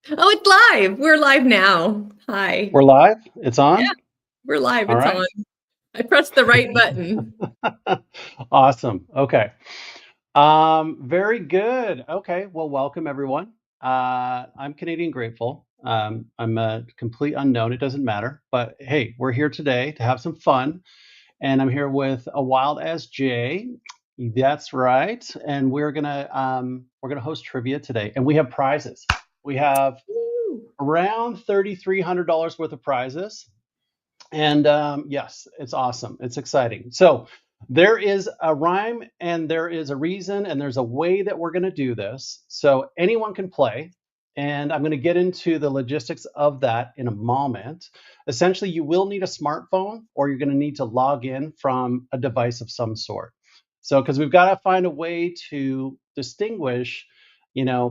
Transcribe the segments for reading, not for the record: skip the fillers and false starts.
Oh, it's live. We're live now. Hi. We're live? It's Yeah, on? we're live. All It's right. on. I pressed the right button. Awesome. Okay. Very good. Okay. Well, welcome everyone. I'm Canadian Grateful. I'm a complete unknown. It doesn't matter. But hey, we're here today to have some fun. And I'm here with a wild as Jay. That's right. And we're gonna host trivia today. And we have prizes. We have Woo. around $3,300 worth of prizes. And yes, it's awesome. It's exciting. So there is a rhyme and there is a reason and there's a way that we're going to do this. So anyone can play. And I'm going to get into the logistics of that in a moment. Essentially, you will need a smartphone or you're going to need to log in from a device of some sort. So, because we've got to find a way to distinguish,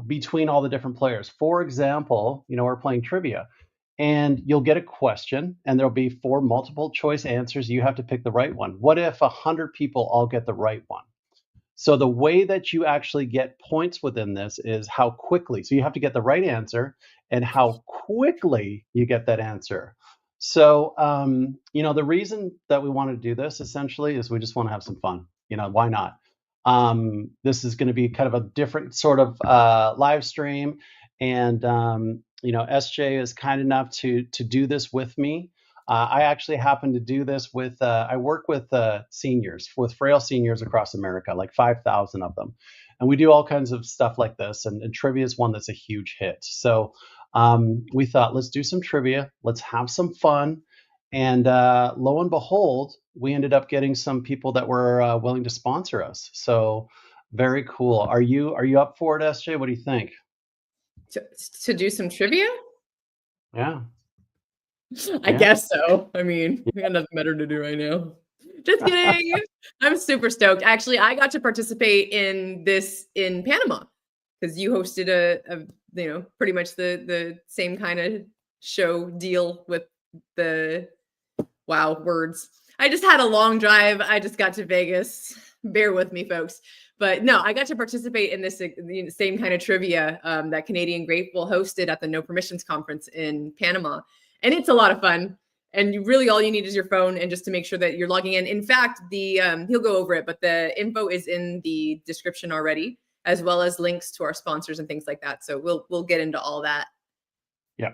between all the different players. For example, we're playing trivia and you'll get a question and there'll be four multiple choice answers. You have to pick the right one. What if 100 people all get the right one? So the way that you actually get points within this is how quickly. So you have to get the right answer and how quickly you get that answer. So the reason that we want to do this essentially is we just want to have some fun. Why not? This is going to be kind of a different sort of live stream, and SJ is kind enough to do this with me. I actually happen to do this with, I work with seniors, with frail seniors across America, like 5,000 of them. And we do all kinds of stuff like this. And trivia is one that's a huge hit. So we thought, let's do some trivia, let's have some fun. And lo and behold, we ended up getting some people that were willing to sponsor us. So very cool. Are you up for it, SJ? What do you think? To do some trivia? Yeah, I yeah. guess so. I mean, we got nothing better to do right now. Just kidding. I'm super stoked. Actually, I got to participate in this in Panama because you hosted pretty much the same kind of show deal with the wow words. I just had a long drive. I just got to Vegas. Bear with me, folks. But no, I got to participate in this same kind of trivia that Canadian Grateful hosted at the No Permissions conference in Panama. And it's a lot of fun. And all you need is your phone and just to make sure that you're logging in. In fact, he'll go over it, but the info is in the description already, as well as links to our sponsors and things like that. So we'll get into all that. Yeah.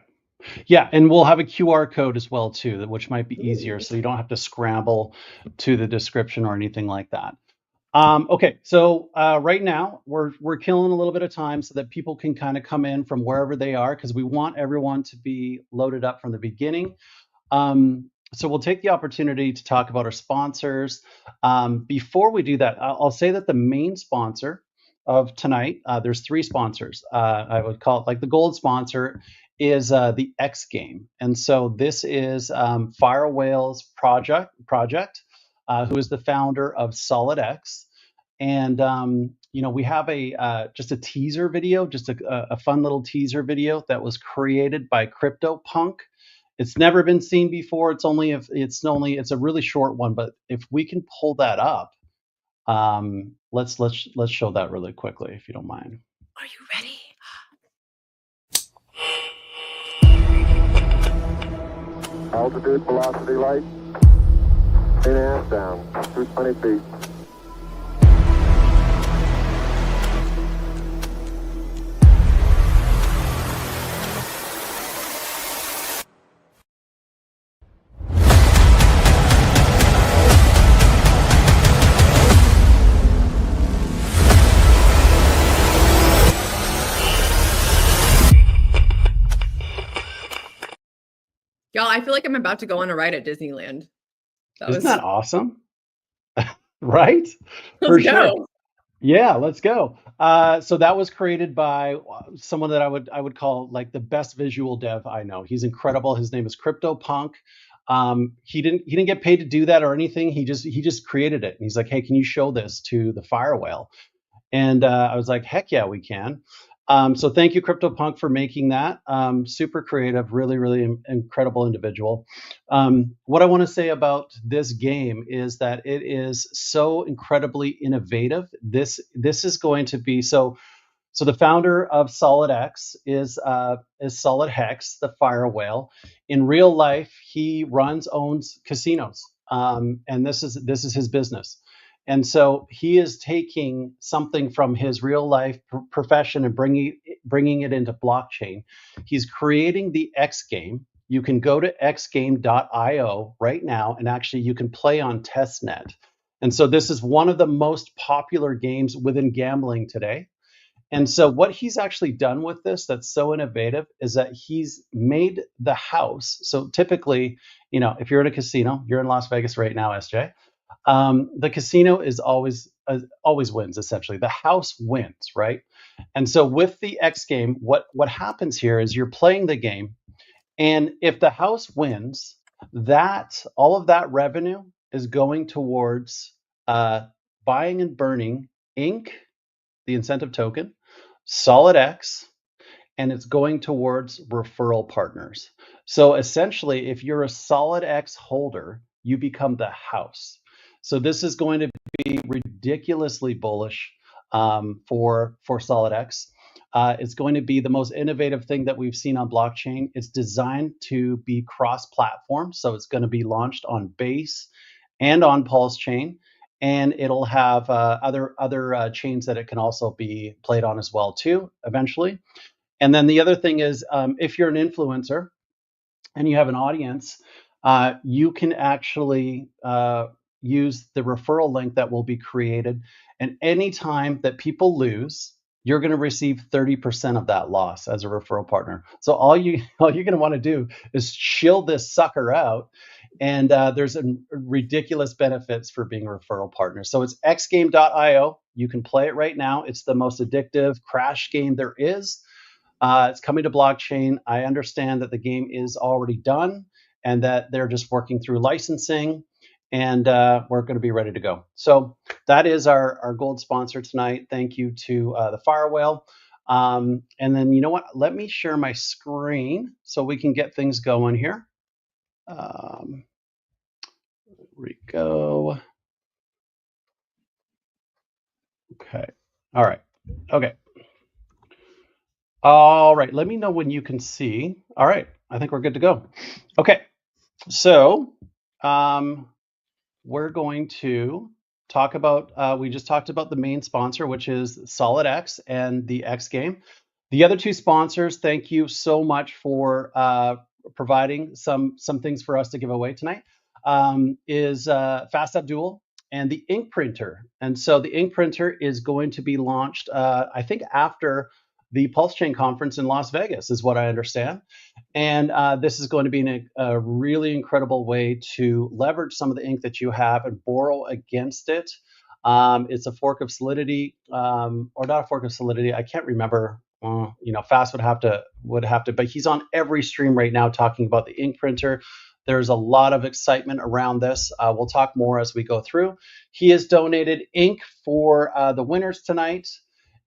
Yeah, and we'll have a QR code as well too, which might be easier, Ooh. so you don't have to scramble to the description or anything like that. Okay, so right now we're killing a little bit of time so that people can kind of come in from wherever they are because we want everyone to be loaded up from the beginning. So we'll take the opportunity to talk about our sponsors. Before we do that, I'll say that the main sponsor of tonight, there's three sponsors. I would call it like the gold sponsor is the X Game, and so this is Fire Whales Project, who is the founder of Solid X, and we have a just a teaser video, just a fun little teaser video that was created by CryptoPunk. It's never been seen before. It's a really short one, but if we can pull that up, let's show that really quickly, if you don't mind. Are you ready? Altitude, velocity, light. 8.5 down, 220 feet. Y'all, I feel like I'm about to go on a ride at Disneyland. Isn't that awesome? Right? For Let's sure. go. Yeah, let's go. So that was created by someone that I would call like the best visual dev I know. He's incredible. His name is CryptoPunk. He didn't get paid to do that or anything. He just created it. And he's like, hey, can you show this to the Fire Whale? And I was like, heck yeah, we can. So thank you, CryptoPunk, for making that. Super creative, really, really incredible individual. What I want to say about this game is that it is so incredibly innovative. This is going to be so. So the founder of SolidX is Solid Hex, the fire whale. In real life, he owns casinos, and this is his business. And so he is taking something from his real life profession and bringing it into blockchain. He's creating the X game. You can go to xgame.io right now, and actually you can play on testnet. And so this is one of the most popular games within gambling today. And so what he's actually done with this that's so innovative is that he's made the house. So typically, if you're in a casino, you're in Las Vegas right now, SJ. The casino is always wins essentially. The house wins, right? And so with the X game, what happens here is you're playing the game, and if the house wins, that all of that revenue is going towards buying and burning ink, the incentive token, SolidX, and it's going towards referral partners. So essentially, if you're a SolidX holder, you become the house. So this is going to be ridiculously bullish for SolidX. It's going to be the most innovative thing that we've seen on blockchain. It's designed to be cross-platform, so it's going to be launched on Base and on PulseChain, and it'll have other chains that it can also be played on as well too eventually. And then the other thing is, if you're an influencer and you have an audience, you can actually use the referral link that will be created. And anytime that people lose, you're going to receive 30% of that loss as a referral partner. So all you're going to want to do is chill this sucker out. And there's ridiculous benefits for being a referral partner. So it's xgame.io. You can play it right now. It's the most addictive crash game there is. It's coming to blockchain. I understand that the game is already done and that they're just working through licensing, and we're going to be ready to go. So that is our gold sponsor tonight. Thank you to the Fire Whale. And then you know what? Let me share my screen so we can get things going here. Here we go. Okay. All right. Okay. All right, let me know when you can see. All right, I think we're good to go. Okay, so we're going to talk about, we just talked about the main sponsor, which is SolidX and the X game. The other two sponsors, thank you so much for providing some things for us to give away tonight, is Fast Abdul and the ink printer. And so the ink printer is going to be launched, I think, after the PulseChain conference in Las Vegas, is what I understand. And this is going to be a really incredible way to leverage some of the ink that you have and borrow against it. It's a fork of Solidity, or not a fork of Solidity. I can't remember. Fast would have to, but he's on every stream right now talking about the ink printer. There's a lot of excitement around this. We'll talk more as we go through. He has donated ink for the winners tonight.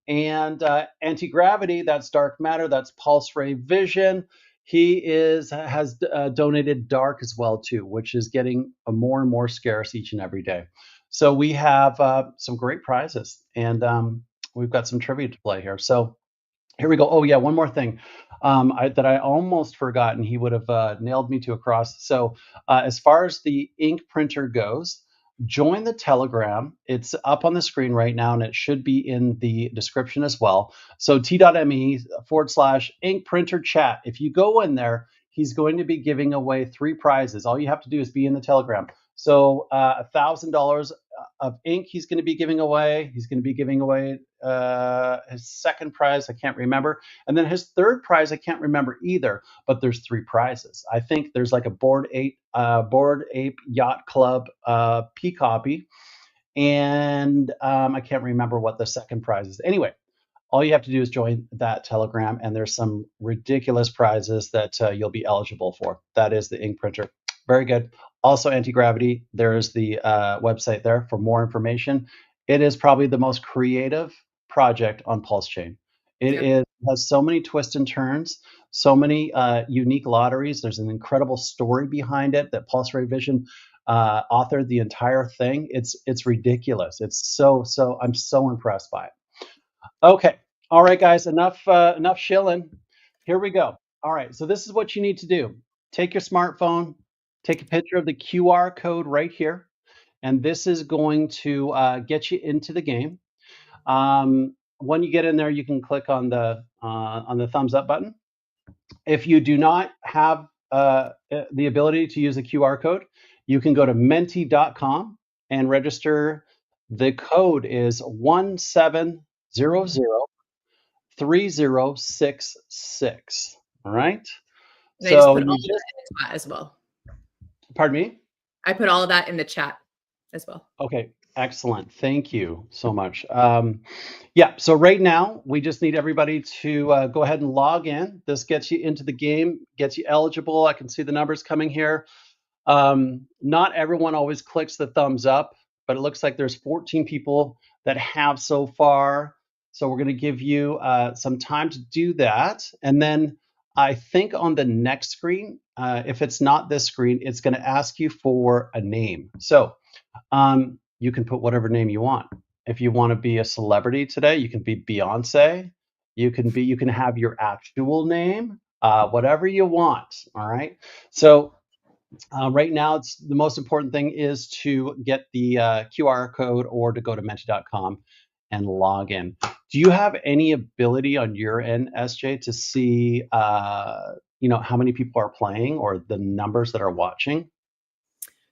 And anti-gravity, that's dark matter, that's pulse ray vision. He has donated dark as well too, which is getting more and more scarce each and every day. So we have some great prizes, and we've got some trivia to play here. So here we go. Oh yeah, one more thing that I almost forgot, and he would have nailed me to a cross. So as far as the ink printer goes, join the Telegram. It's up on the screen right now, and it should be in the description as well. So t.me/ink printer chat. If you go in there, he's going to be giving away 3 prizes. All you have to do is be in the Telegram. So $1,000 of ink he's going to be giving away. He's going to be giving away his second prize, I can't remember. And then his third prize, I can't remember either, but there's 3 prizes. I think there's like a Bored Ape Yacht Club P copy. And I can't remember what the second prize is. Anyway, all you have to do is join that Telegram, and there's some ridiculous prizes that you'll be eligible for. That is the ink printer. Very good. Also, anti-gravity, there's the website there for more information. It is probably the most creative project on PulseChain. It has so many twists and turns, so many unique lotteries. There's an incredible story behind it that Pulse Ray Vision authored the entire thing. It's ridiculous. It's so I'm so impressed by it. Okay, All right, guys, enough shilling. Here we go. All right, so this is what you need to do. Take your smartphone, take a picture of the QR code right here, and this is going to get you into the game. When you get in there, you can click on the thumbs up button. If you do not have the ability to use the QR code, you can go to menti.com and register. The code is 17003066. All right. And I just So put all you of that just, in the chat as well. pardon me? I put all of that in the chat as well. Okay, excellent. Thank you so much. Yeah, so right now we just need everybody to go ahead and log in. This gets you into the game, gets you eligible. I can see the numbers coming here. Not everyone always clicks the thumbs up, but it looks like there's 14 people that have so far. So we're going to give you some time to do that. And then I think on the next screen, if it's not this screen, it's going to ask you for a name. So you can put whatever name you want. If you want to be a celebrity today, you can be Beyonce. You can have your actual name, whatever you want. All right. So right now, it's the most important thing is to get the QR code or to go to menti.com and log in. Do you have any ability on your end, SJ, to see how many people are playing or the numbers that are watching?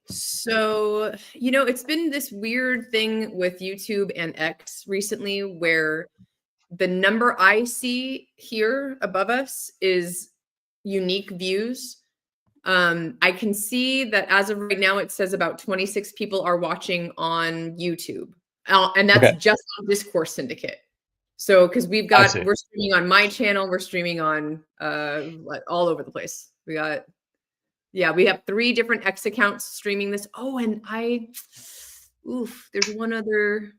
So, it's been this weird thing with YouTube and X recently where the number I see here above us is unique views. I can see that as of right now, it says about 26 people are watching on YouTube. And that's Okay. just on Discourse Syndicate. So, because we're streaming on my channel, we're streaming on all over the place. We have 3 different X accounts streaming this. Oh, and there's one other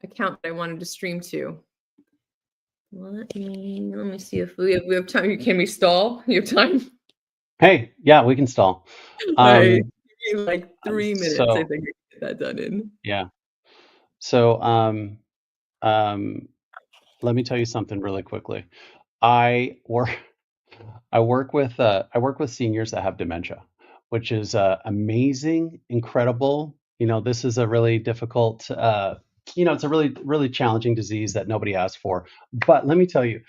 account that I wanted to stream to. Let me see if we have time. Can we stall? You have time? Hey, yeah, we can stall. Like 3 minutes, I think I can get that done in. Yeah. So let me tell you something really quickly. I work with seniors that have dementia, which is amazing, incredible. This is a really difficult, it's a really, really challenging disease that nobody asked for. But let me tell you,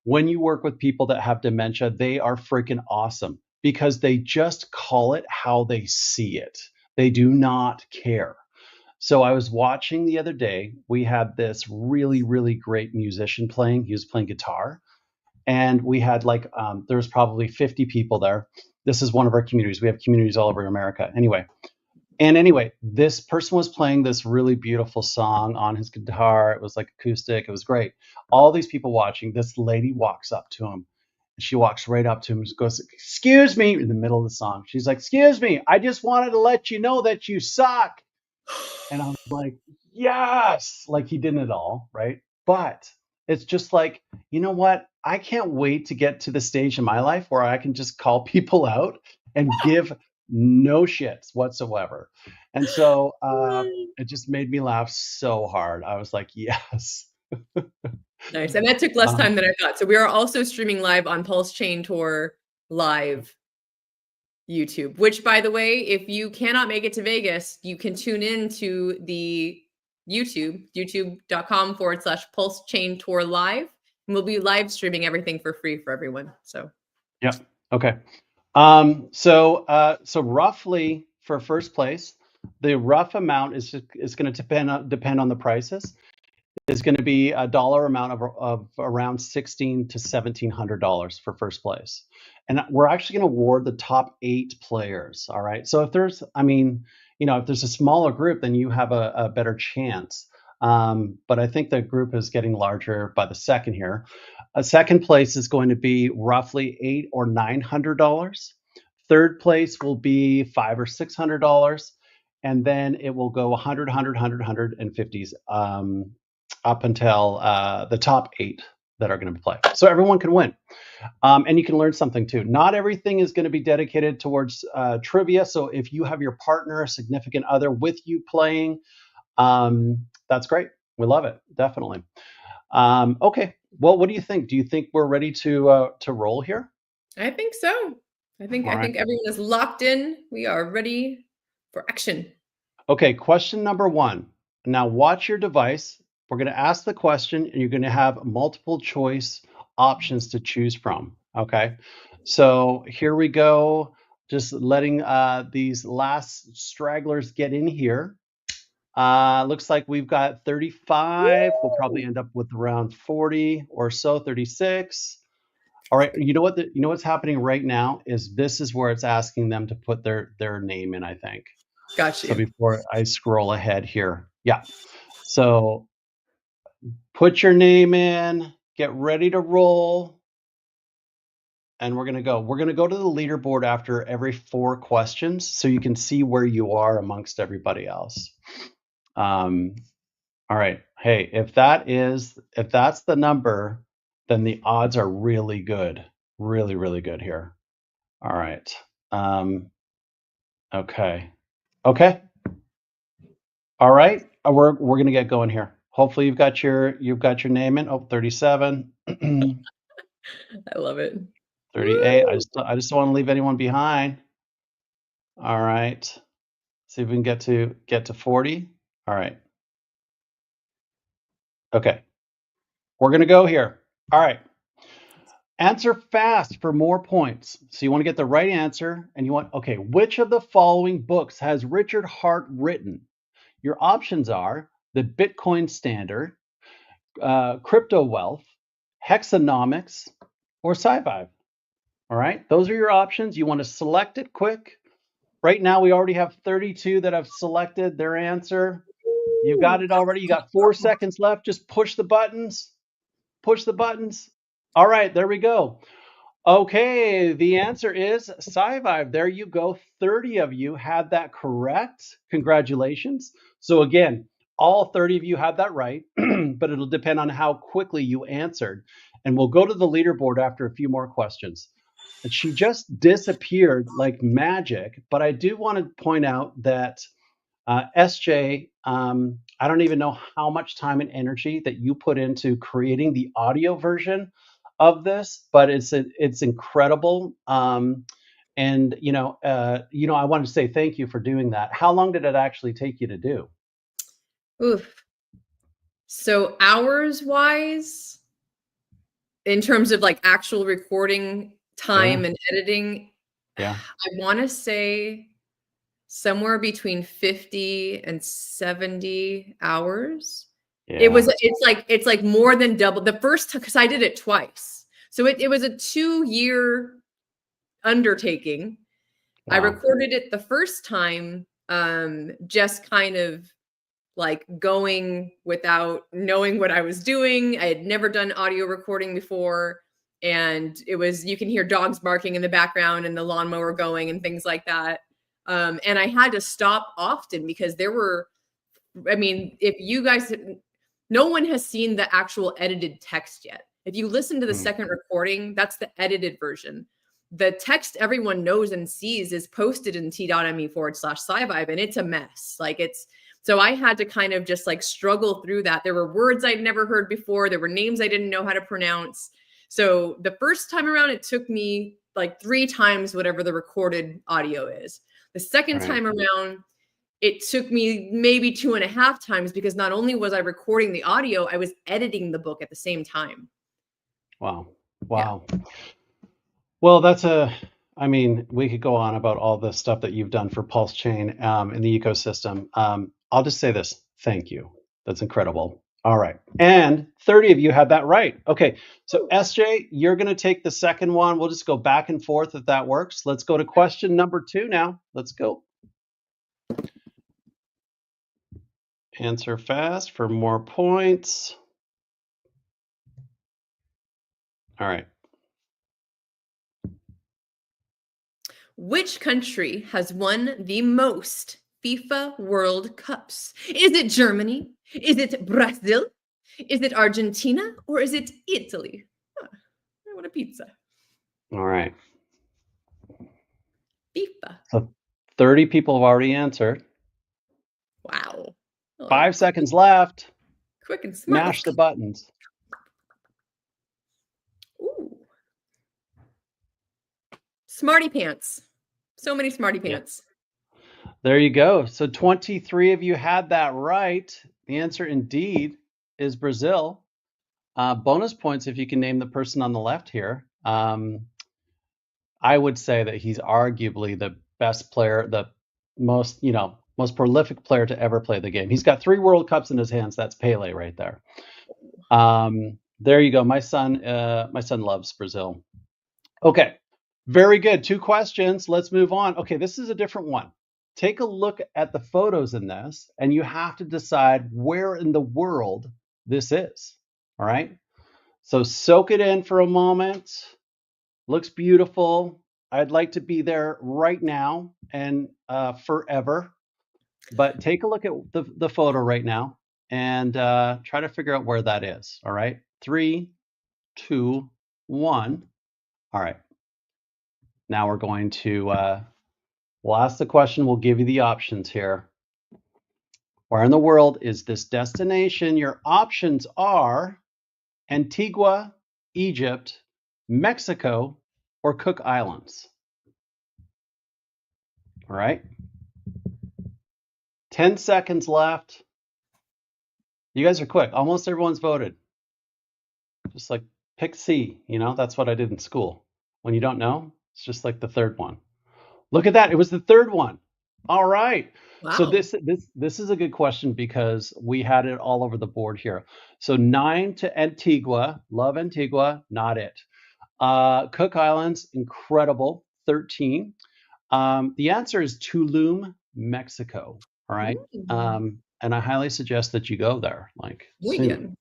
when you work with people that have dementia, they are freaking awesome because they just call it how they see it. They do not care. So I was watching the other day, we had this really, really great musician playing. He was playing guitar. And we had there was probably 50 people there. This is one of our communities. We have communities all over America. Anyway, this person was playing this really beautiful song on his guitar. It was like acoustic. It was great. All these people watching. This lady walks up to him. She walks right up to him and goes, "Excuse me," in the middle of the song. She's like, "Excuse me, I just wanted to let you know that you suck." And I was like, yes, like he didn't at all, right? But it's just like, you know what? I can't wait to get to the stage in my life where I can just call people out and give no shits whatsoever. And so it just made me laugh so hard. I was like, yes. Nice. And that took less time than I thought. So we are also streaming live on PulseChain Tour live YouTube, which, by the way, if you cannot make it to Vegas, you can tune in to the youtube.com/PulseChain Tour live. And we'll be live streaming everything for free for everyone. So, yeah. Okay. So roughly for first place, the rough amount is going to depend on the prices. Is going to be a dollar amount of around $1,600 to $1,700 for first place. And we're actually going to award the top 8 players. All right. So if there's a smaller group, then you have a better chance. But I think the group is getting larger by the second here. A second place is going to be roughly $800 or $900. Third place will be $500 or $600. And then it will go 100, 100, 100, 150s. Up until the top 8 that are going to play. So everyone can win. And you can learn something too. Not everything is going to be dedicated towards trivia. So if you have your partner, a significant other with you playing, that's great. We love it. Definitely. Okay. Well, what do you think? Do you think we're ready to roll here? I think so. I think All right. everyone is locked in. We are ready for action. Okay, question number 1. Now watch your device. We're going to ask the question, and you're going to have multiple choice options to choose from. Okay, so here we go. Just letting these last stragglers get in here. Looks like we've got 35. We'll probably end up with around 40 or so, 36. All right. You know what? You know what's happening right now is this is where it's asking them to put their name in, I think. Got So you. before I scroll ahead here, yeah. So put your name in, get ready to roll, and we're gonna go. We're gonna go to the leaderboard after every 4 questions, so you can see where you are amongst everybody else. All right. Hey, if that's the number, then the odds are really good, really, really good here. All right. Okay. Okay. All right. We're gonna get going here. Hopefully you've got your name in. Oh, 37, I love it. 38. Woo! I just don't want to leave anyone behind. All right. See if we can get to 40. All right. Okay. We're gonna go here. All right. Answer fast for more points. So you want to get the right answer, and you want, okay, which of the following books has Richard Hart written? Your options are The Bitcoin Standard, Crypto Wealth, Hexonomics, or Sci-Fi. All right, those are your options. You want to select it quick. Right now, we already have 32 that have selected their answer. You got it already. You got 4 seconds left. Just push the buttons. Push the buttons. All right, there we go. Okay, the answer is Sci-Fi. There you go. 30 of you had that correct. Congratulations. So again, all 30 of you had that right, but it'll depend on how quickly you answered. And we'll go to the leaderboard after a few more questions. And she just disappeared like magic. But I do want to point out that SJ, I don't even know how much time and energy that you put into creating the audio version of this, but it's incredible. And I wanted to say thank you for doing that. How long did it actually take you to do? Oof. So hours wise, in terms of like actual recording time Yeah. and editing, Yeah. I want to say somewhere between 50 and 70 hours. Yeah. It's like more than double the first time, because I did it twice. So it was a 2-year undertaking. I Wow. recorded it the first time, just kind of like going without knowing what I was doing. I had never done audio recording before. And you can hear dogs barking in the background and the lawnmower going and things like that. And I had to stop often because if you guys, no one has seen the actual edited text yet. If you listen to the second recording, that's the edited version. The text everyone knows and sees is posted in t.me/sci-vibe, and it's a mess. So I had to kind of just like struggle through that. There were words I'd never heard before. There were names I didn't know how to pronounce. So the first time around, it took me like 3 times whatever the recorded audio is. The second time around, it took me maybe 2.5 times, because not only was I recording the audio, I was editing the book at the same time. Wow. Yeah. Well, we could go on about all the stuff that you've done for PulseChain in the ecosystem. I'll just say this. Thank you. That's incredible. All right. And 30 of you had that right. Okay. So SJ, you're going to take the second one. We'll just go back and forth if that works. Let's go to question number 2 now. Let's go. Answer fast for more points. All right. Which country has won the most FIFA World Cups? Is it Germany? Is it Brazil? Is it Argentina? Or is it Italy? I want a pizza. All right. FIFA. So 30 people have already answered. Wow. 5 seconds left. Quick and smart. Mash the buttons. Smarty pants. So many smarty pants. There you go. So 23 of you had that right. The answer indeed is Brazil. Bonus points if you can name the person on the left here. I would say that he's arguably the best player, the most prolific player to ever play the game. He's got 3 World Cups in his hands. That's Pele right there. There you go. My son loves Brazil. Okay, very good. 2 questions. Let's move on. Okay, this is a different one. Take a look at the photos in this, and you have to decide where in the world this is. All right. So soak it in for a moment. Looks beautiful. I'd like to be there right now and forever. But take a look at the photo right now and try to figure out where that is. All right. 3, 2, 1. All right. Now we're going to, we'll ask the question. We'll give you the options here. Where in the world is this destination? Your options are Antigua, Egypt, Mexico, or Cook Islands. All right. 10 seconds left. You guys are quick. Almost everyone's voted. Just like pick C, that's what I did in school. When you don't know, it's just like the third one. Look at that. It was the third one. All right. Wow. So this is a good question because we had it all over the board here. So 9 to Antigua. Love Antigua. Not it. Cook Islands. Incredible. 13. The answer is Tulum, Mexico. All right. And I highly suggest that you go there, like soon,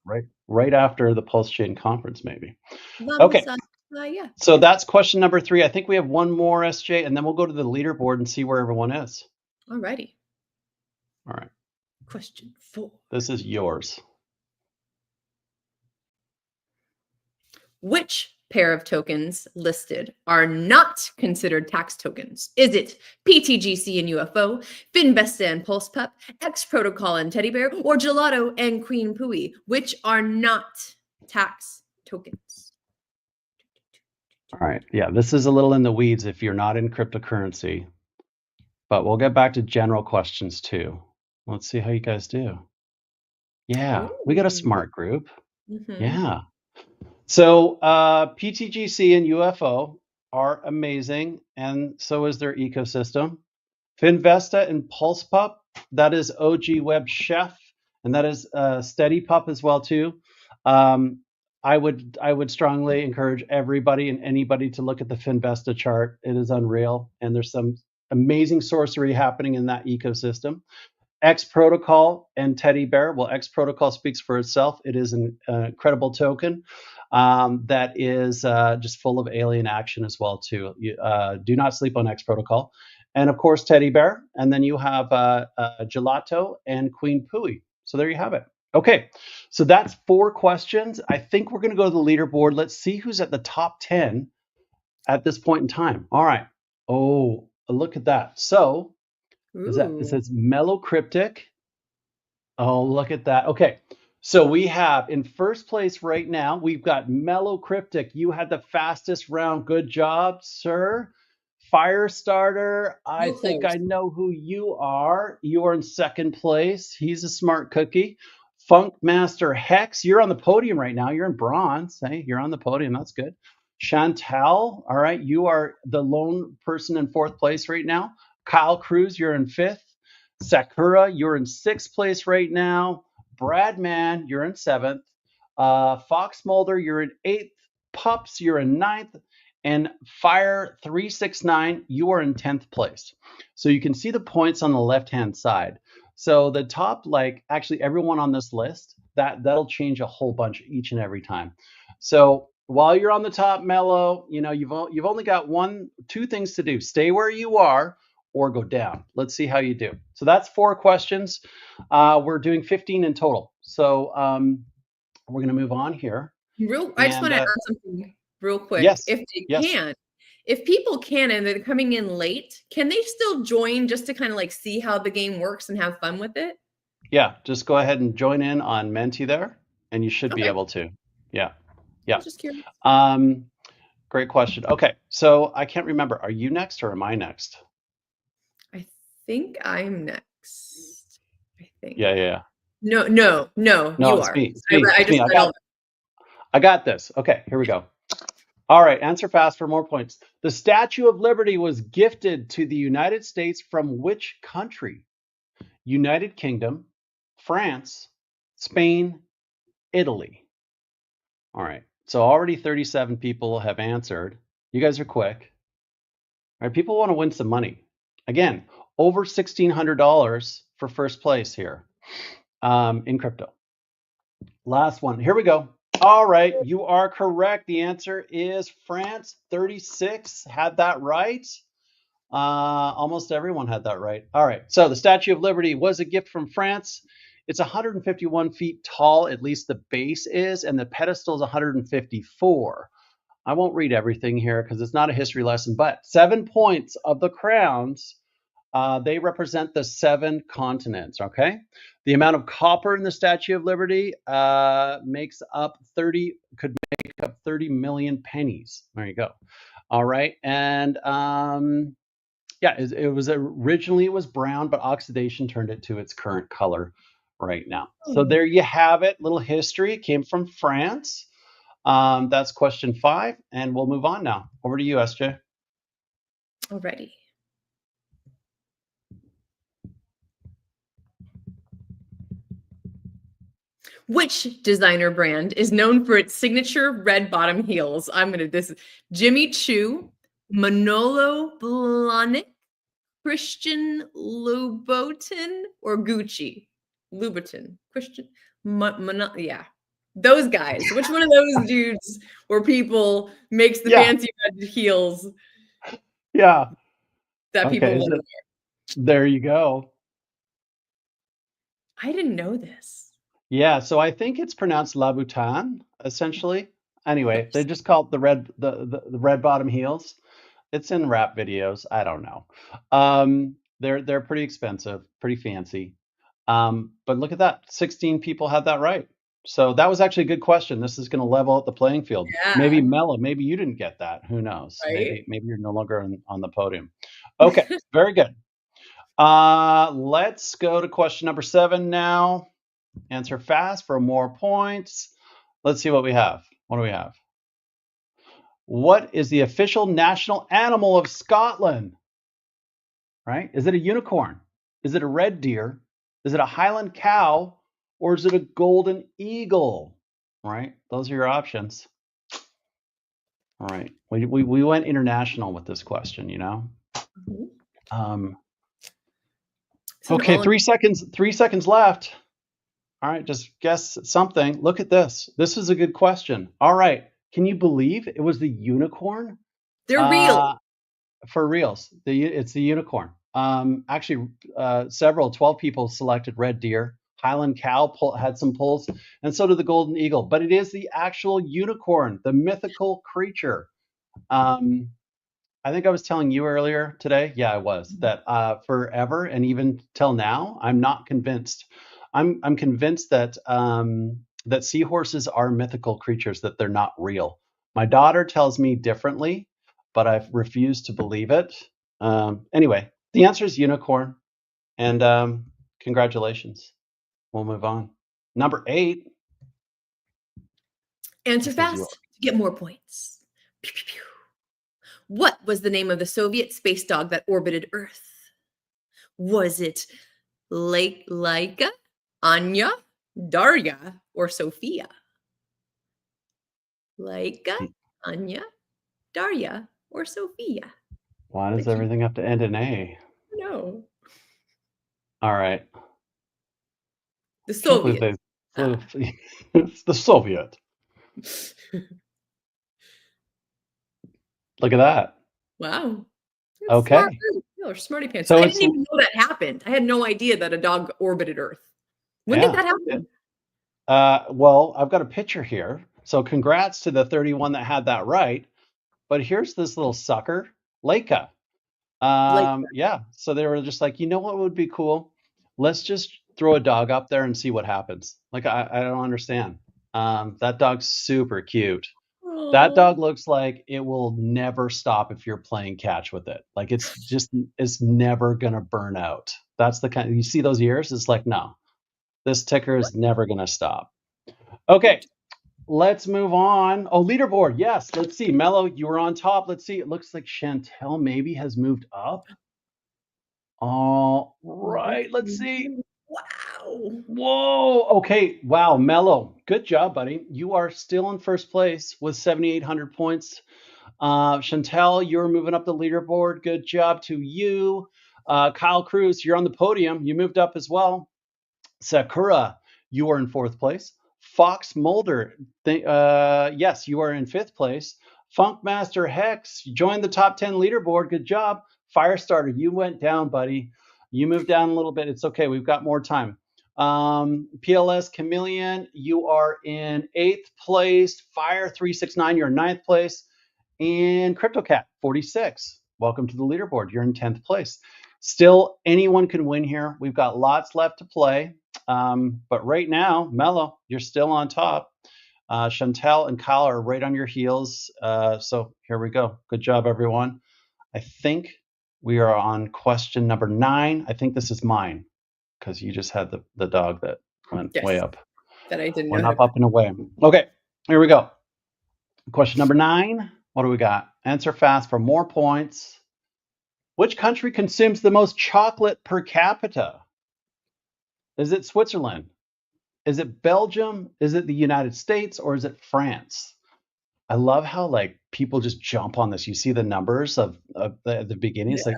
right after the PulseChain conference, maybe. Okay. Yeah. So that's question number 3. I think we have one more, SJ, and then we'll go to the leaderboard and see where everyone is. All righty. All right. Question 4. This is yours. Which pair of tokens listed are not considered tax tokens? Is it PTGC and UFO, Finvesta and PulsePup, X Protocol and Teddy Bear, or Gelato and Queen Pooey? Which are not tax tokens? All right. Yeah, this is a little in the weeds if you're not in cryptocurrency, but we'll get back to general questions too. Let's see how you guys do. Yeah, we got a smart group. Yeah. So PTGC and UFO are amazing, and so is their ecosystem. Finvesta and PulsePup, that is OG Web Chef, and that is Steady Pup as well too. I would strongly encourage everybody and anybody to look at the Finvesta chart. It is unreal, and there's some amazing sorcery happening in that ecosystem. X Protocol and Teddy Bear. Well, X Protocol speaks for itself. It is an incredible token that is just full of alien action as well too. Do not sleep on X Protocol. And of course, Teddy Bear. And then you have Gelato and Queen Pooey. So there you have it. Okay, so that's 4 questions. I think we're going to go to the leaderboard. Let's see who's at the top 10 at this point in time. All right. Oh, look at that. So it says Mellow Cryptic. Oh, look at that. Okay, so we have in first place right now, we've got Mellow Cryptic. You had the fastest round. Good job, sir. Firestarter, I think I know who you are. You are in second place. He's a smart cookie. Funk Master Hex, you're on the podium right now. You're in bronze. Hey, you're on the podium. That's good. Chantal, all right, you are the lone person in 4th place right now. Kyle Cruz, you're in 5th. Sakura, you're in 6th place right now. Bradman, you're in 7th. Fox Mulder, you're in 8th. Pups, you're in 9th. And Fire 369, you are in 10th place. So you can see the points on the left-hand side. So the top, actually everyone on this list, that'll change a whole bunch each and every time. So while you're on the top, Mellow, you've only got 2 things to do: stay where you are or go down. Let's see how you do. So that's 4 questions. We're doing 15 in total. So we're going to move on here. I just want to add something real quick. Yes. If people can and they're coming in late, can they still join just to kind of see how the game works and have fun with it? Yeah, just go ahead and join in on Menti there, and you should be able to. Yeah. I'm just curious. Great question. Okay, so I can't remember. Are you next or am I next? I think I'm next. I think. Yeah. No, No, you it's are. me. It's I, me. re- I It's me. just read all. I got this. Okay, here we go. All right, answer fast for more points. The Statue of Liberty was gifted to the United States from which country? United Kingdom, France, Spain, Italy. All right, so already 37 people have answered. You guys are quick. All right, people want to win some money. Again, over $1,600 for first place here in crypto. Last one. Here we go. All right, you are correct. The answer is France. 36 had that right. Almost everyone had that right. All right, so the Statue of Liberty was a gift from France. It's 151 feet tall, at least the base is, and the pedestal is 154. I won't read everything here because it's not a history lesson, but 7 points of the crowns, they represent the 7 continents, okay? The amount of copper in the Statue of Liberty could make up 30 million pennies. There you go. All right, and yeah, it was originally it was brown, but oxidation turned it to its current color right now. So there you have it. Little history. It came from France. That's question 5, and we'll move on now. Over to you, SJ. Alrighty. Which designer brand is known for its signature red bottom heels? Jimmy Choo, Manolo Blahnik, Christian Louboutin, or Gucci? Louboutin. Christian. Yeah. Those guys. Which one of those dudes or people makes the fancy red heels? Yeah. That people want to wear? There you go. I didn't know this. Yeah, so I think it's pronounced Louboutin, essentially. Anyway, they just call it the red bottom heels. It's in rap videos. I don't know. They're pretty expensive, pretty fancy. But look at that. 16 people had that right. So that was actually a good question. This is going to level out the playing field. Yeah. Maybe Mela, maybe you didn't get that. Who knows? Right? Maybe you're no longer on the podium. Okay, very good. Let's go to question number 7 now. Answer fast for more points. Let's see what we have. What do we have? What is the official national animal of Scotland? Right? Is it a unicorn? Is it a red deer? Is it a Highland cow? Or is it a golden eagle? Right? Those are your options. All right. We went international with this question, you know? Okay, 3 seconds. 3 seconds left. All right, just guess something. Look at this. This is a good question. All right. Can you believe it was the unicorn? They're real. For reals. It's the unicorn. Actually, 12 people selected red deer. Highland cow had some pulls, and so did the golden eagle. But it is the actual unicorn, the mythical creature. I think I was telling you earlier today. Yeah, I was. That forever and even till now, I'm not convinced. I'm convinced that that seahorses are mythical creatures, that they're not real. My daughter tells me differently, but I've refused to believe it. Anyway, the answer is unicorn, and congratulations. We'll move on. Number 8. Answer fast to get more points. Pew, pew, pew. What was the name of the Soviet space dog that orbited Earth? Was it Laika, Anya, Darya, or Sophia? Laika, Anya, Darya, or Sophia? Why does everything have to end in A? No. All right. The Soviet. It's the Soviet. Look at that. Wow. That's okay. Smart. Smarty pants. So I didn't even know that happened. I had no idea that a dog orbited Earth. When did that happen? Well, I've got a picture here. So congrats to the 31 that had that right. But here's this little sucker, Leica. Yeah. So they were just like, you know what would be cool? Let's just throw a dog up there and see what happens. Like, I don't understand. That dog's super cute. That dog looks like it will never stop if you're playing catch with it. Like it's never gonna burn out. That's the kind. You see those ears? It's like, no, this ticker is never gonna stop. Okay, let's move on. Oh, leaderboard. Yes, let's see. Mello, you were on top. Let's see. It looks like Chantel maybe has moved up. All right, let's see. Wow. Whoa. Okay. Wow. Mello, good job, buddy. You are still in first place with 7,800 points. Chantel, you're moving up the leaderboard. Good job to you. Kyle Cruz, you're on the podium. You moved up as well. Sakura, you are in fourth place. Fox Mulder, yes, you are in fifth place. Funkmaster Hex, you joined the top 10 leaderboard. Good job. Firestarter, you went down, buddy. You moved down a little bit. It's okay. We've got more time. PLS Chameleon, you are in eighth place. Fire 369, you're in ninth place. And CryptoCat 46, welcome to the leaderboard. You're in 10th place. Still, anyone can win here. We've got lots left to play. But right now, Mello, you're still on top. Chantel and Kyle are right on your heels. So here we go. Good job, everyone. I think we are on question number 9. I think this is mine because you just had the dog that went way up. That I didn't went know. up and away. Okay, here we go. Question number 9. What do we got? Answer fast for more points. Which country consumes the most chocolate per capita? Is it Switzerland? Is it Belgium? Is it the United States? Or is it France? I love how like people just jump on this. You see the numbers of the beginning. It's like,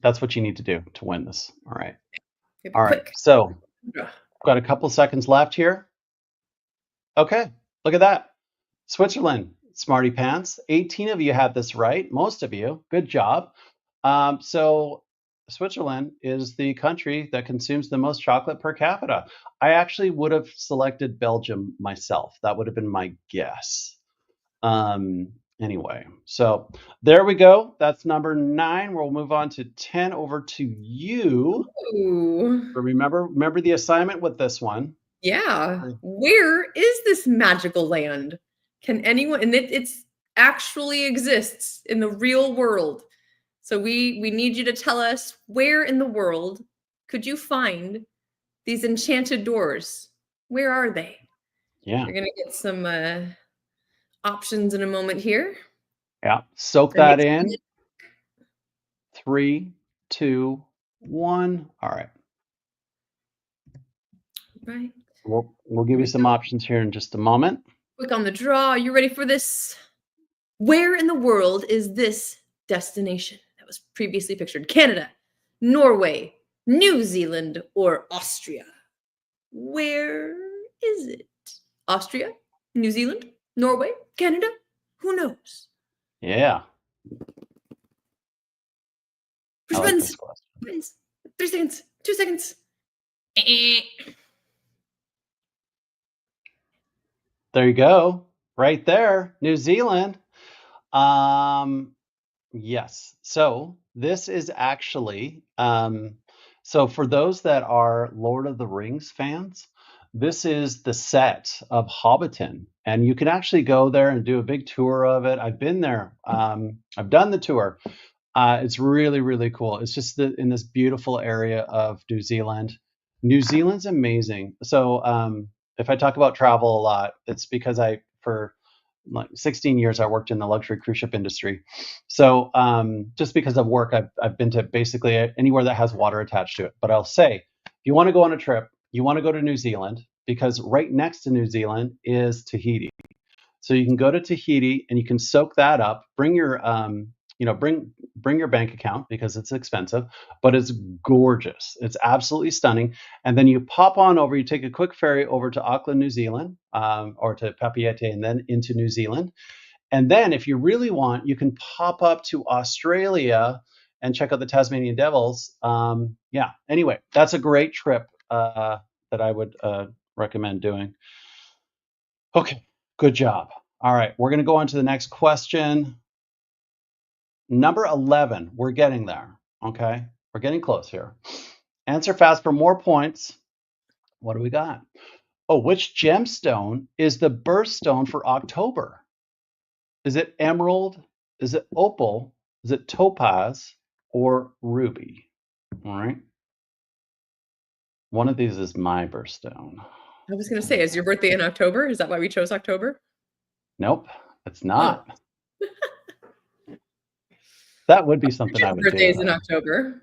that's what you need to do to win this. All right. All right. So got a couple seconds left here. Okay. Look at that. Switzerland, smarty pants. 18 of you had this right. Most of you. Good job. So Switzerland is the country that consumes the most chocolate per capita. I actually would have selected Belgium myself. That would have been my guess. Anyway, so there we go. That's number 9. We'll move on to 10. Over to you. Ooh. Remember the assignment with this one. Yeah. Where is this magical land? Can anyone, and it's actually exists in the real world. So we need you to tell us, where in the world could you find these enchanted doors? Where are they? Yeah. You're going to get some options in a moment here. Yeah. Soak that in. 3, 2, 1. All right. Right. We'll give you some options here in just a moment. Click on the draw. You ready for this? Where in the world is this destination that was previously pictured? Canada, Norway, New Zealand, or Austria? Where is it? Austria, New Zealand, Norway, Canada? Who knows? Yeah. Which ones? 3 seconds. 2 seconds. There you go. Right there. New Zealand. Yes. So this is actually, so for those that are Lord of the Rings fans, this is the set of Hobbiton. And you can actually go there and do a big tour of it. I've been there. I've done the tour. It's really, really cool. It's just in this beautiful area of New Zealand. New Zealand's amazing. So if I talk about travel a lot, it's because for like 16 years, I worked in the luxury cruise ship industry. So just because of work, I've been to basically anywhere that has water attached to it. But I'll say, if you want to go on a trip, you want to go to New Zealand, because right next to New Zealand is Tahiti. So you can go to Tahiti and you can soak that up, bring your bring your bank account because it's expensive, but it's gorgeous. It's absolutely stunning. And then you pop on over, you take a quick ferry over to Auckland, New Zealand, or to Papeete and then into New Zealand. And then if you really want, you can pop up to Australia and check out the Tasmanian Devils. Yeah, anyway, that's a great trip that I would recommend doing. Okay, good job. All right, we're going to go on to the next question. Number 11, we're getting there, okay? We're getting close here. Answer fast for more points. What do we got? Oh, which gemstone is the birthstone for October? Is it emerald? Is it opal? Is it topaz or ruby? All right. One of these is my birthstone. I was going to say, is your birthday in October? Is that why we chose October? Nope, it's Oh, not. That would be something I your would birthday is do. in October.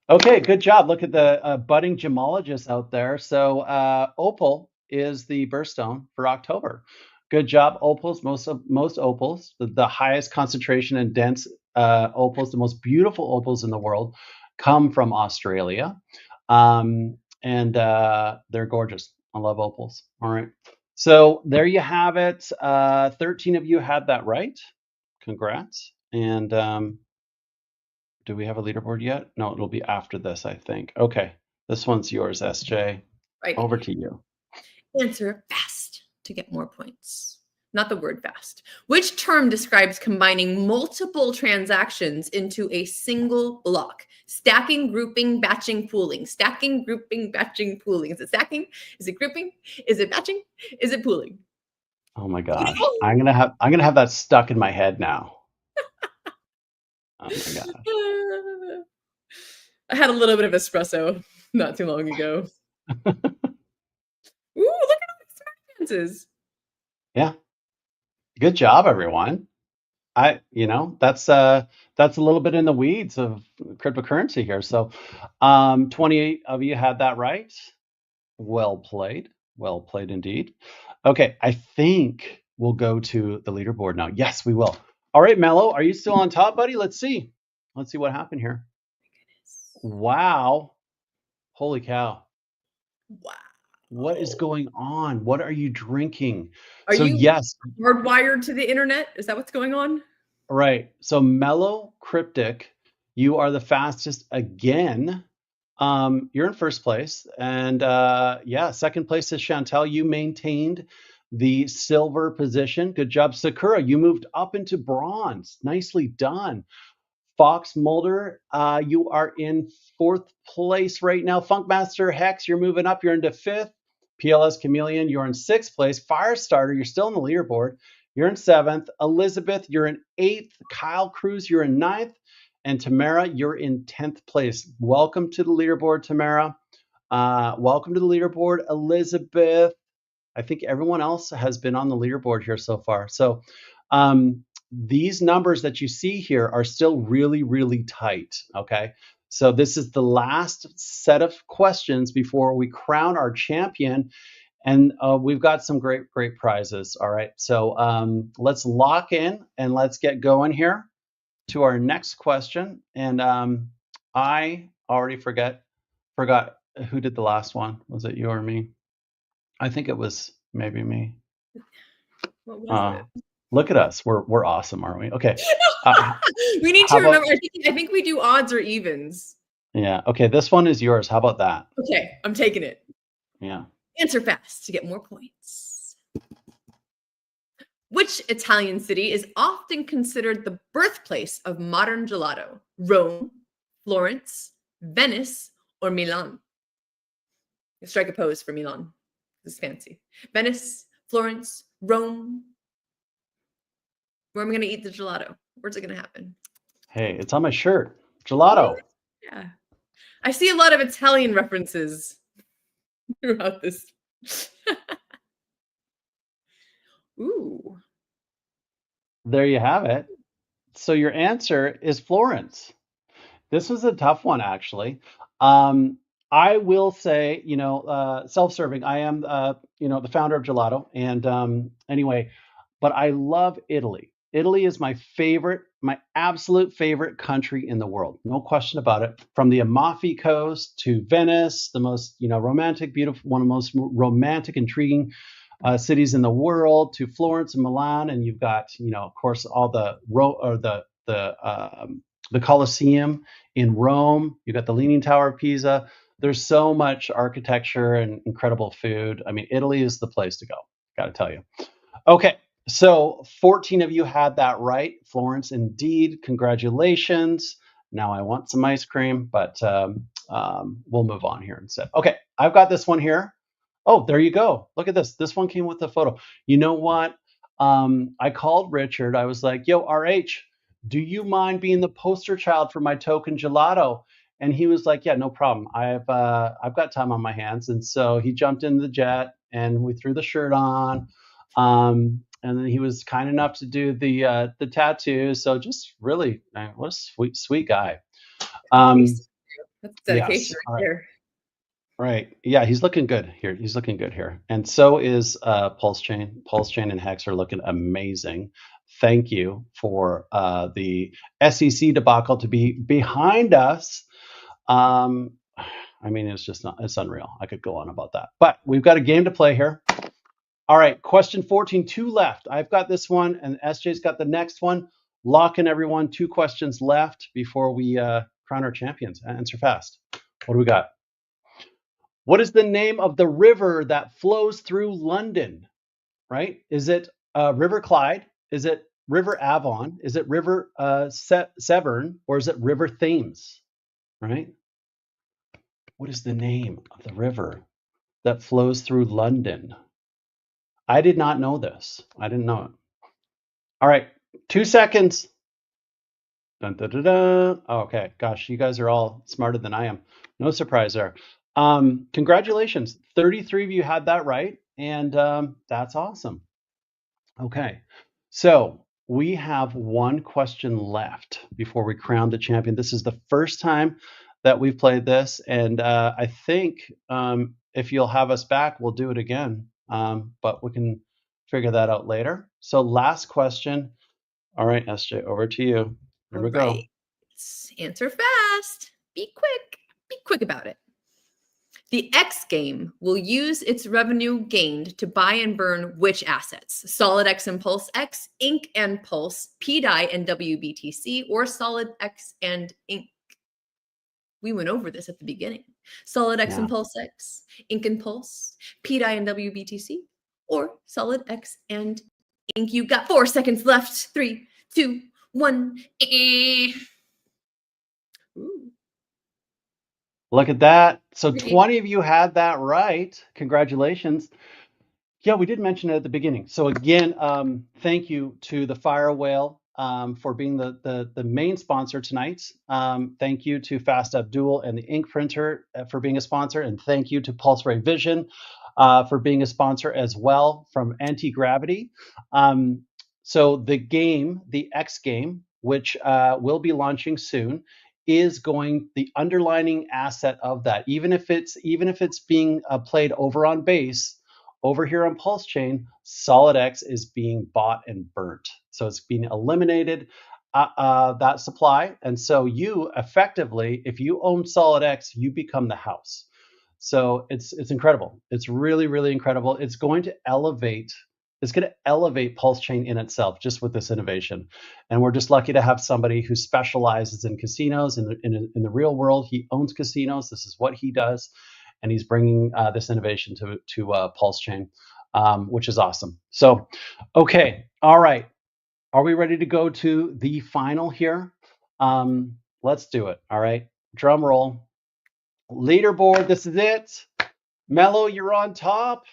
Okay, good job. Look at the budding gemologists out there. So opal is the birthstone for October. Good job. Opals, most opals, the highest concentration and dense opals, the most beautiful opals in the world, come from Australia, and they're gorgeous. I love opals. All right. So there you have it. 13 of you had that right. Congrats. And do we have a leaderboard yet? No, it'll be after this, I think. Okay, this one's yours, SJ. Right. Over to you. Answer fast to get more points. Not the word fast. Which term describes combining multiple transactions into a single block? Stacking, grouping, batching, pooling. Stacking, grouping, batching, pooling. Is it stacking? Is it grouping? Is it batching? Is it pooling? Oh my gosh, I'm gonna have that stuck in my head now. Oh my gosh. I had a little bit of espresso not too long ago. Ooh, look at all these answers. Yeah, good job, everyone. That's a little bit in the weeds of cryptocurrency here. So, 28 of you had that right. Well played indeed. Okay, I think we'll go to the leaderboard now. Yes, we will. All right, Mello, are you still on top, buddy? Let's see what happened here. Wow, holy cow. Wow. What is going on? What are you drinking? Are So you yes, hardwired to the internet? Is that what's going on? right. So Mellow Cryptic, you are the fastest again. You're in first place, and yeah, second place is Chantel. You maintained the silver position. Good job, Sakura. You moved up into bronze. Nicely done. Fox Mulder, you are in fourth place right now. Funkmaster Hex, you're moving up. You're into fifth. PLS Chameleon, you're in sixth place. Firestarter, you're still on the leaderboard. You're in seventh. Elizabeth, you're in eighth. Kyle Cruz, you're in ninth. And Tamara, you're in 10th place. Welcome to the leaderboard, Tamara. Welcome to the leaderboard, Elizabeth. I think everyone else has been on the leaderboard here so far. So these numbers that you see here are still really, really tight. Okay. So this is the last set of questions before we crown our champion. And we've got some great, great prizes. All right. So let's lock in and let's get going here to our next question. And I already forgot who did the last one. Was it you or me? I think it was maybe me. What was it? Look at us. We're awesome, aren't we? Okay. We need to remember. I think we do odds or evens. Yeah. Okay. This one is yours. How about that? Okay, I'm taking it. Yeah. Answer fast to get more points. Which Italian city is often considered the birthplace of modern gelato? Rome, Florence, Venice, or Milan? Strike a pose for Milan. This is fancy. Venice, Florence, Rome. Where am I going to eat the gelato? Where's it going to happen? Hey, it's on my shirt. Gelato. Yeah. I see a lot of Italian references throughout this. Ooh. There you have it. So your answer is Florence. This was a tough one, actually. I will say, self-serving. I am, the founder of Gelato, and anyway, but I love Italy. Italy is my absolute favorite country in the world. No question about it. From the Amalfi Coast to Venice, the most, romantic, beautiful, one of the most romantic, intriguing cities in the world, to Florence and Milan, and you've got, of course, all the Colosseum in Rome. You've got the Leaning Tower of Pisa. There's so much architecture and incredible food. I mean, Italy is the place to go. Got to tell you. Okay, so 14 of you had that right. Florence, indeed. Congratulations. Now I want some ice cream, but we'll move on here instead. Okay, I've got this one here. Oh, there you go. Look at this. This one came with a photo. You know what? I called Richard. I was like, yo, RH, do you mind being the poster child for my token gelato? And he was like, yeah, no problem. I've got time on my hands. And so he jumped in the jet and we threw the shirt on. And then he was kind enough to do the tattoo. So just really, man, what a sweet guy. That's dedication Yes. right All right. there. Right. Yeah, he's looking good here. He's looking good here. And so is PulseChain. PulseChain and Hex are looking amazing. Thank you for the SEC debacle to be behind us. I mean, it's unreal. I could go on about that. But we've got a game to play here. All right, question 14, 2 left. I've got this one, and SJ's got the next one. Lock in, everyone. 2 questions left before we crown our champions. Answer fast. What do we got? What is the name of the river that flows through London? Right? Is it River Clyde? Is it River Avon? Is it River Severn? Or is it River Thames? Right? What is the name of the river that flows through London? I did not know this. I didn't know it. All right, 2 seconds. Dun, dun, dun, dun. Oh, okay, gosh, you guys are all smarter than I am. No surprise there. Congratulations, 33 of you had that right, and that's awesome. Okay, so we have 1 question left before we crown the champion. This is the first time that we've played this, and I think if you'll have us back, we'll do it again, but we can figure that out later. So last question. All right, SJ, over to you. Here we go. Answer fast. Be quick about it. The X game will use its revenue gained to buy and burn which assets? Solid X and Pulse X, Ink and Pulse, PDI and WBTC, or Solid X and Ink? We went over this at the beginning. Solid X and Pulse X, Ink and Pulse, PDI and WBTC, or Solid X and Ink. You got 4 seconds left. 3, 2, 1. Ooh. Look at that. So 20 of you had that right. Congratulations. Yeah, we did mention it at the beginning. So again, thank you to the Fire Whale for being the main sponsor tonight. Thank you to Fast Abdul and the Ink Printer for being a sponsor. And thank you to Pulse Ray Vision for being a sponsor as well from Anti-Gravity. So the game, the X game, which will be launching soon, is going the underlining asset of that. Even if it's being played over on base, over here on PulseChain, Solid X is being bought and burnt. So it's being eliminated, that supply. And so you effectively, if you own Solid X, you become the house. So it's incredible. It's really, really incredible. It's going to elevate PulseChain in itself just with this innovation. And we're just lucky to have somebody who specializes in casinos in the real world. He owns casinos. This is what he does. And he's bringing this innovation to PulseChain, which is awesome. So, okay. All right. Are we ready to go to the final here? Let's do it. All right. Drum roll. Leaderboard. This is it. Mello, you're on top.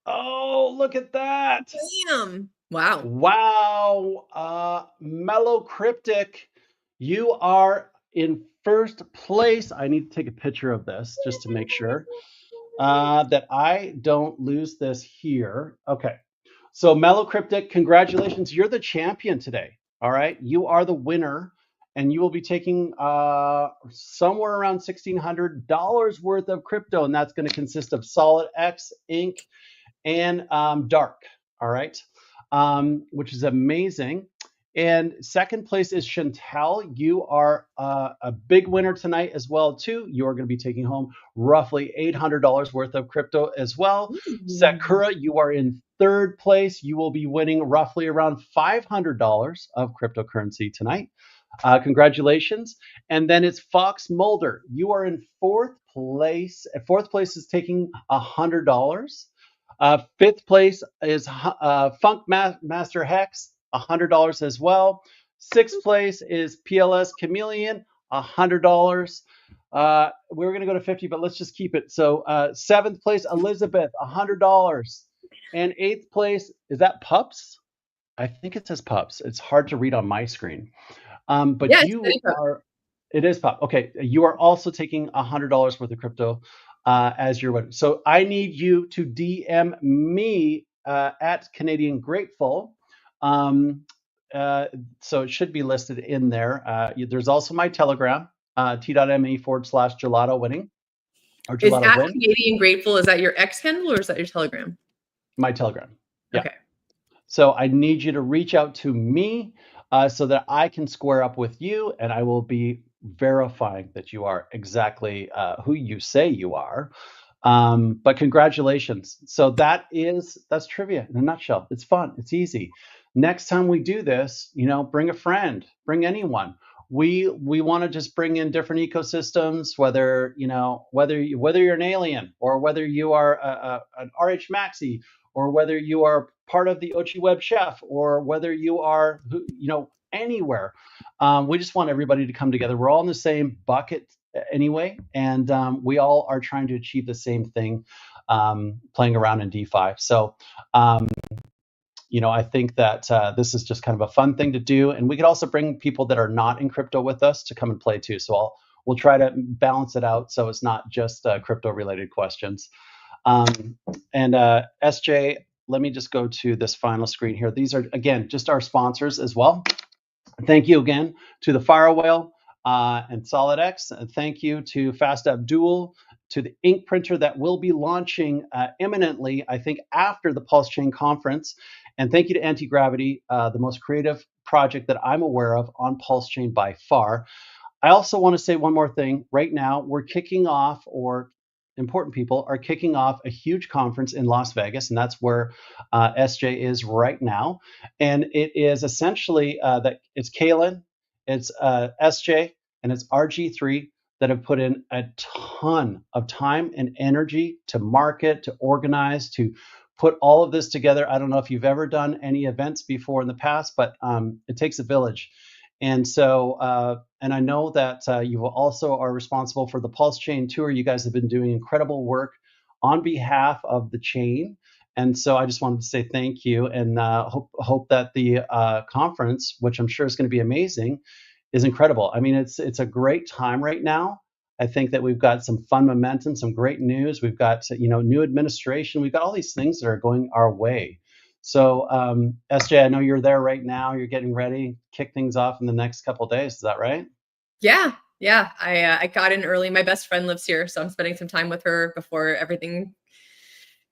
Oh, look at that. Damn. Wow. Wow. Mellow Cryptic, you are in first place. I need to take a picture of this just to make sure that I don't lose this here. Okay. So Mellow Cryptic, congratulations. You're the champion today. All right. You are the winner. And you will be taking somewhere around $1,600 worth of crypto. And that's going to consist of Solid X, Ink, and Dark, all right, which is amazing. And second place is Chantel. You are a big winner tonight as well, too. You're going to be taking home roughly $800 worth of crypto as well. Sakura, you are in third place. You will be winning roughly around $500 of cryptocurrency tonight. Congratulations. And then it's Fox Mulder. You are in fourth place. Fourth place is taking $100. Fifth place is Funk Master Hex, $100 as well. Sixth place is PLS Chameleon, $100. We were going to go to 50, but let's just keep it. So 7th place, Elizabeth, $100. And 8th place, is that Pups? I think it says Pups. It's hard to read on my screen. But Yes, you are, it is Pup. Okay. You are also taking $100 worth of crypto as your winner. So I need you to DM me at Canadian Grateful. So it should be listed in there. There's also my Telegram, t.me/gelato winning or Is gelato at win. Canadian Grateful, is that your X handle or is that your Telegram? My Telegram. Yeah. Okay. So I need you to reach out to me so that I can square up with you, and I will be verifying that you are exactly who you say you are. But congratulations. So that's trivia in a nutshell. It's fun. It's easy. Next time we do this, bring a friend, bring anyone. We want to just bring in different ecosystems, whether you're an alien or whether you are an RH Maxi or whether you are part of the Ochi Web Chef or whether you are anywhere. We just want everybody to come together. We're all in the same bucket anyway, and we all are trying to achieve the same thing, playing around in DeFi. So I think that this is just kind of a fun thing to do, and we could also bring people that are not in crypto with us to come and play too. So we'll try to balance it out so it's not just crypto related questions. And SJ, let me just go to this final screen here. These are, again, just our sponsors as well. Thank you again to the Fire Whale and SolidX. And thank you to Fast Abdul, to the ink printer that will be launching imminently, I think, after the PulseChain conference. And thank you to Anti-Gravity, the most creative project that I'm aware of on PulseChain by far. I also want to say one more thing. Right now, we're kicking off, or important people are kicking off, a huge conference in Las Vegas, and that's where SJ is right now. And it is essentially that it's Kalen, it's SJ, and it's RG3 that have put in a ton of time and energy to market, to organize, to put all of this together. I don't know if you've ever done any events before in the past, but it takes a village. And so, and I know that you also are responsible for the PulseChain tour. You guys have been doing incredible work on behalf of the chain. And so I just wanted to say thank you, and hope that the conference, which I'm sure is going to be amazing, is incredible. I mean, it's a great time right now. I think that we've got some fun momentum, some great news. We've got new administration. We've got all these things that are going our way. So, SJ, I know you're there right now. You're getting ready, kick things off in the next couple of days. Is that right? Yeah. I got in early. My best friend lives here, so I'm spending some time with her before everything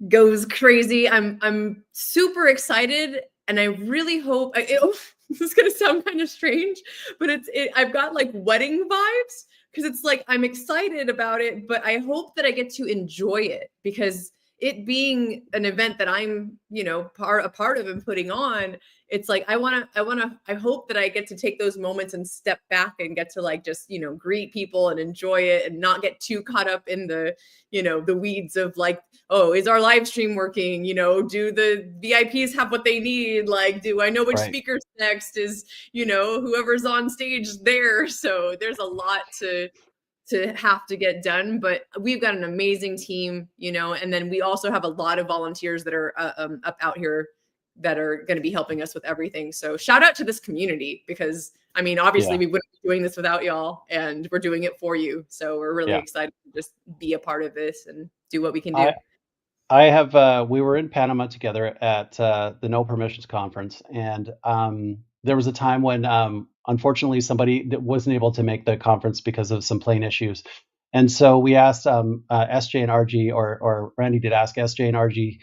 goes crazy. I'm super excited, and I really hope. This is gonna sound kind of strange, but I've got like wedding vibes because it's like I'm excited about it, but I hope that I get to enjoy it because it being an event that I'm, a part of and putting on, it's like I hope that I get to take those moments and step back and get to like just, greet people and enjoy it and not get too caught up in the, the weeds of like, oh, is our live stream working? Do the VIPs have what they need? Like, do I know which speaker's next? Is, whoever's on stage there. So there's a lot to have to get done, but we've got an amazing team, and then we also have a lot of volunteers that are up out here that are going to be helping us with everything. So shout out to this community because obviously we wouldn't be doing this without y'all, and we're doing it for you. So we're really excited to just be a part of this and do what we can do. I have, we were in Panama together at the No Permissions conference, and there was a time when unfortunately somebody that wasn't able to make the conference because of some plane issues. And so we asked SJ and RG, or Randy did ask SJ and RG3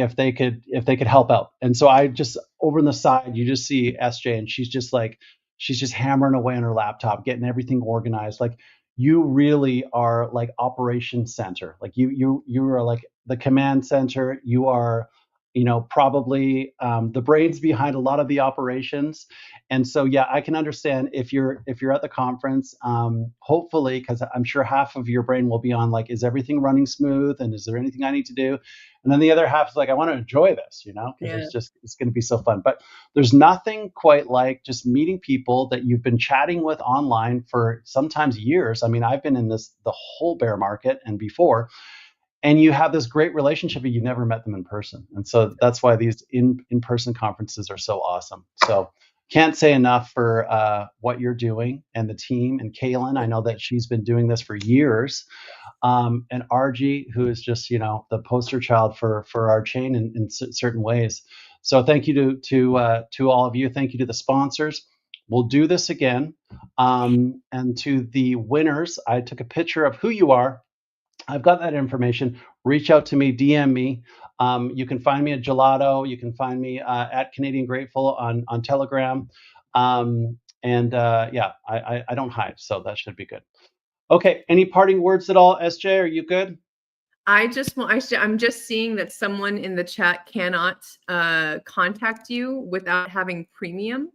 if they could help out. And so I just, over on the side, you just see SJ, and she's just hammering away on her laptop, getting everything organized. Like, you really are like operations center. Like you are like the command center. You are probably the brains behind a lot of the operations. And so, yeah, I can understand if you're at the conference, hopefully, because I'm sure half of your brain will be on like, is everything running smooth, and is there anything I need to do? And then the other half is like, I want to enjoy this, because it's going to be so fun. But there's nothing quite like just meeting people that you've been chatting with online for sometimes years. I mean, I've been in the whole bear market and before, and you have this great relationship, but you've never met them in person. And so that's why these in-person conferences are so awesome. So can't say enough for what you're doing and the team. And Kaylin, I know that she's been doing this for years. And RG, who is just, the poster child for our chain in certain ways. So thank you to all of you. Thank you to the sponsors. We'll do this again. And to the winners, I took a picture of who you are. I've got that information. Reach out to me, DM me. You can find me at Gelato. You can find me at Canadian Grateful on Telegram. Yeah, I don't hide, so that should be good. Okay, any parting words at all, SJ? Are you good? I'm just seeing that someone in the chat cannot contact you without having premium.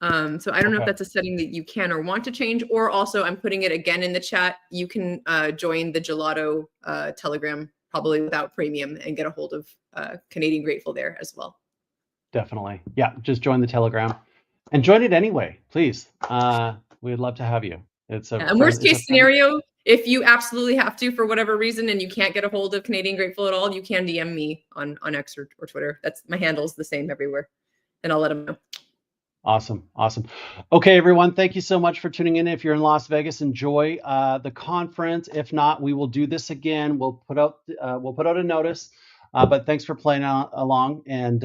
So I don't know if that's a setting that you can or want to change, or also I'm putting it again in the chat. You can join the Gelato Telegram probably without premium and get a hold of Canadian Grateful there as well. Definitely. Yeah, just join the Telegram and join it anyway, please. We'd love to have you. It's a worst case scenario, if you absolutely have to for whatever reason and you can't get a hold of Canadian Grateful at all, you can DM me on X or Twitter. That's my handle's the same everywhere, and I'll let them know. Awesome. Okay, everyone, thank you so much for tuning in. If you're in Las Vegas, enjoy the conference. If not, we will do this again. We'll put out a notice. But thanks for playing along, and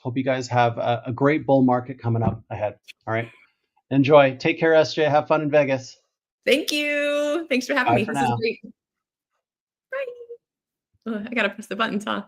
hope you guys have a great bull market coming up ahead. All right, enjoy. Take care, SJ. Have fun in Vegas. Thank you. Thanks for having me. This is great. Bye. Oh, I gotta press the buttons, huh?